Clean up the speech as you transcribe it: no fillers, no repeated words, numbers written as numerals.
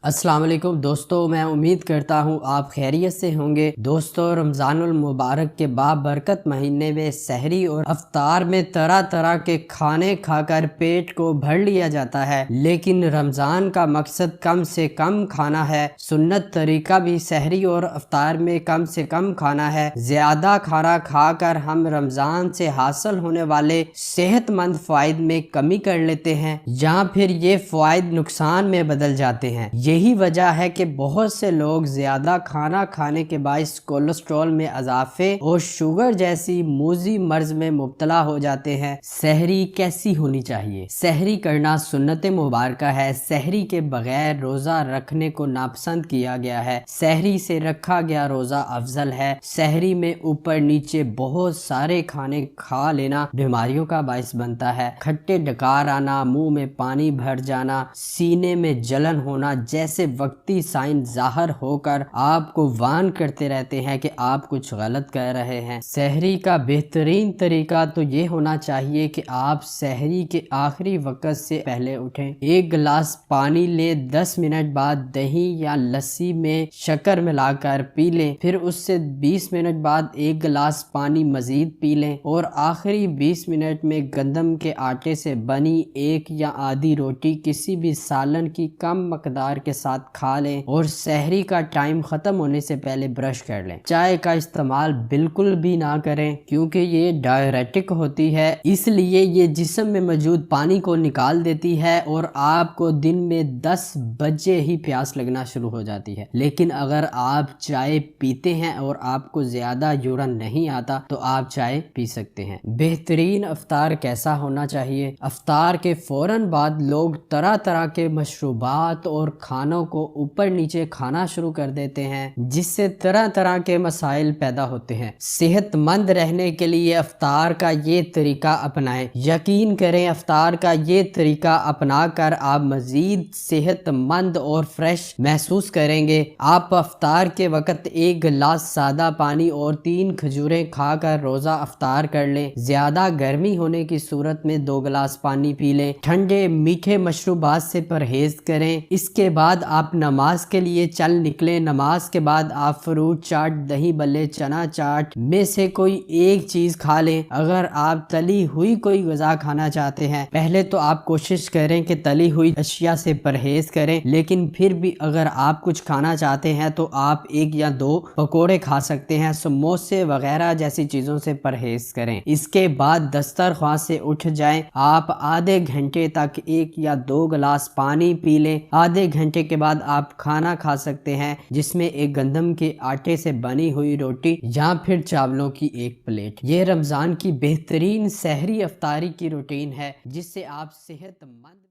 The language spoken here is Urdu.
السلام علیکم دوستو، میں امید کرتا ہوں آپ خیریت سے ہوں گے۔ دوستو، رمضان المبارک کے بابرکت مہینے میں سحری اور افطار میں طرح طرح کے کھانے کھا کر پیٹ کو بھر لیا جاتا ہے، لیکن رمضان کا مقصد کم سے کم کھانا ہے۔ سنت طریقہ بھی سحری اور افطار میں کم سے کم کھانا ہے۔ زیادہ کھانا کھا کر ہم رمضان سے حاصل ہونے والے صحت مند فوائد میں کمی کر لیتے ہیں، یا پھر یہ فوائد نقصان میں بدل جاتے ہیں۔ یہی وجہ ہے کہ بہت سے لوگ زیادہ کھانا کھانے کے باعث کولیسٹرول میں اضافے اور شوگر جیسی موذی مرض میں مبتلا ہو جاتے ہیں۔ سحری کیسی ہونی چاہیے؟ سحری کرنا سنت مبارکہ ہے۔ سحری کے بغیر روزہ رکھنے کو ناپسند کیا گیا ہے۔ سحری سے رکھا گیا روزہ افضل ہے۔ سحری میں اوپر نیچے بہت سارے کھانے کھا لینا بیماریوں کا باعث بنتا ہے۔ کھٹے ڈکار آنا، منہ میں پانی بھر جانا، سینے میں جلن ہونا جیسے وقتی سائن ظاہر ہو کر آپ کو وارن کرتے رہتے ہیں کہ آپ کچھ غلط کر رہے ہیں۔ سحری کا بہترین طریقہ تو یہ ہونا چاہیے کہ آپ سحری کے آخری وقت سے پہلے اٹھیں، ایک گلاس پانی لیں، 10 منٹ بعد دہی یا لسی میں شکر ملا کر پی لیں، پھر اس سے 20 منٹ بعد ایک گلاس پانی مزید پی لیں، اور آخری 20 منٹ میں گندم کے آٹے سے بنی ایک یا آدھی روٹی کسی بھی سالن کی کم مقدار کے ساتھ کھا لیں، اور سحری کا ٹائم ختم ہونے سے پہلے برش کر لیں۔ چائے کا استعمال بالکل بھی نہ کریں، کیونکہ یہ ڈائریٹک ہوتی ہے، اس لیے یہ جسم میں موجود پانی کو نکال دیتی ہے اور آپ کو دن میں 10 بجے ہی پیاس لگنا شروع ہو جاتی ہے۔ لیکن اگر آپ چائے پیتے ہیں اور آپ کو زیادہ یورین نہیں آتا تو آپ چائے پی سکتے ہیں۔ بہترین افطار کیسا ہونا چاہیے؟ افطار کے فوراً بعد لوگ طرح طرح کے مشروبات اور کھانوں کو اوپر نیچے کھانا شروع کر دیتے ہیں، جس سے طرح طرح کے مسائل پیدا ہوتے ہیں۔ صحت مند رہنے کے لیے افطار کا یہ طریقہ اپنائیں۔ یقین کریں، افطار کا یہ طریقہ اپنا کر آپ مزید صحت مند اور فریش محسوس کریں گے۔ آپ افطار کے وقت ایک گلاس سادہ پانی اور 3 کھجوریں کھا کر روزہ افطار کر لیں۔ زیادہ گرمی ہونے کی صورت میں 2 گلاس پانی پی لیں۔ ٹھنڈے میٹھے مشروبات سے پرہیز کریں۔ اس کے بعد آپ نماز کے لیے چل نکلیں۔ نماز کے بعد آپ فروٹ چاٹ، دہی بلے، چنا چاٹ میں سے کوئی ایک چیز کھا لیں۔ اگر آپ تلی ہوئی کوئی غذا کھانا چاہتے ہیں، پہلے تو آپ کوشش کریں کہ تلی ہوئی اشیاء سے پرہیز کریں، لیکن پھر بھی اگر آپ کچھ کھانا چاہتے ہیں تو آپ 1 یا 2 پکوڑے کھا سکتے ہیں۔ سموسے وغیرہ جیسی چیزوں سے پرہیز کریں۔ اس کے بعد دسترخوان سے اٹھ جائیں۔ آپ آدھے گھنٹے تک 1 یا 2 گلاس پانی پی لیں۔ آدھے گھنٹے کے بعد آپ کھانا کھا سکتے ہیں، جس میں ایک گندم کے آٹے سے بنی ہوئی روٹی یا پھر چاولوں کی ایک پلیٹ۔ یہ رمضان کی بہترین سحری افطاری کی روٹین ہے، جس سے آپ صحت مند